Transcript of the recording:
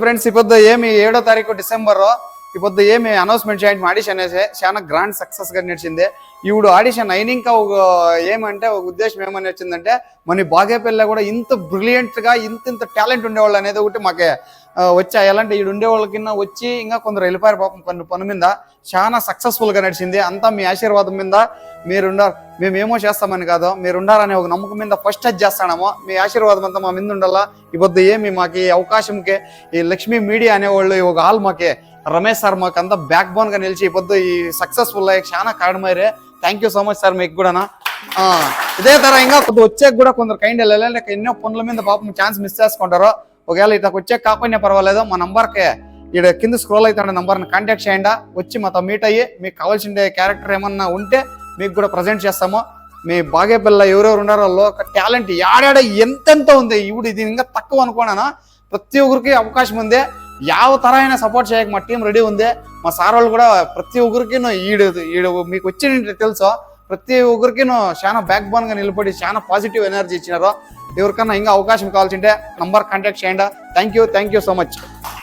Friends ఈ పొద్దు ఏమి 7వ తారీఖు డిసెంబర్ ఈ పొద్దు ఏమి అనౌన్స్మెంట్ చేయండి ఆడిషన్ అనేసి చాలా గ్రాండ్ సక్సెస్ గా నడిచింది. ఇప్పుడు ఆడిషన్ అయినాక ఏమంటే ఒక ఉద్దేశం ఏమని వచ్చిందంటే మన బాగేపల్లి కూడా ఇంత బ్రిలియంట్ గా ఇంత టాలెంట్ ఉండేవాళ్ళు అనేది ఒకటి మాకే వచ్చాయి. ఎలాంటి ఈడు ఉండేవాళ్ళ కింద వచ్చి ఇంకా కొందరు వెళ్ళిపోయారు పాపం కొన్ని పని మీద. చాలా సక్సెస్ఫుల్ గా నడిచింది. అంతా మీ ఆశీర్వాదం మీద మీరుండారు. మేమేమో చేస్తామని కాదు, మీరుండారనే ఒక నమ్మకం మీద ఫస్ట్ టచ్ చేస్తాము. మీ ఆశీర్వాదం అంతా మా మీద ఉండాలా. ఈ పొద్దు ఏమి మాకు ఈ అవకాశంకి ఈ లక్ష్మీ మీడియా అనేవాళ్ళు ఒక హాల్ మాకే రమేష్ సార్ మాకు అంతా బ్యాక్ బోన్ గా నిలిచి ఈ పొద్దు ఈ సక్సెస్ఫుల్ అయ్యి చాలా కారణమైరే. Thank you so much sir మీకు కూడా. ఇదే తర ఇంకా వచ్చాక కూడా కొందరు కైండ్ వెళ్ళాలి ఎన్నో పనుల మీద పాపం ఛాన్స్ మిస్ చేసుకుంటారు. ఒకవేళ ఇట్లా వచ్చాక కాకపోయినా పర్వాలేదు, మా నంబర్కి ఇక్కడ కింద స్క్రోల్ అవుతాడు నంబర్ని కాంటాక్ట్ చేయండి. వచ్చి మాతో మీట్ అయ్యి మీకు కావాల్సిన క్యారెక్టర్ ఏమన్నా ఉంటే మీకు కూడా ప్రజెంట్ చేస్తాము. మీ బాగేపల్లి ఎవరెవరు ఉన్నారో ఒక టాలెంట్ యాడాడ ఎంతెంత ఉంది. ఇప్పుడు ఇది ఇంకా తక్కువ అనుకోనా, ప్రతి ఒక్కరికి అవకాశం ఉంది. యావ తరైన సపోర్ట్ చేయక మా టీం రెడీ ఉంది. మా సార్ వాళ్ళు కూడా ప్రతి ఒక్కరికి ఈడు మీకు వచ్చి తెలుసో ప్రతి ఒక్కరికి చాలా బ్యాక్ బోన్ గా నిలబడి చాలా పాజిటివ్ ఎనర్జీ ఇచ్చినారు. ఎవరికన్నా ఇంకా అవకాశం కావాల్సింటే నంబర్ కాంటాక్ట్ చేయండి. Thank you so much.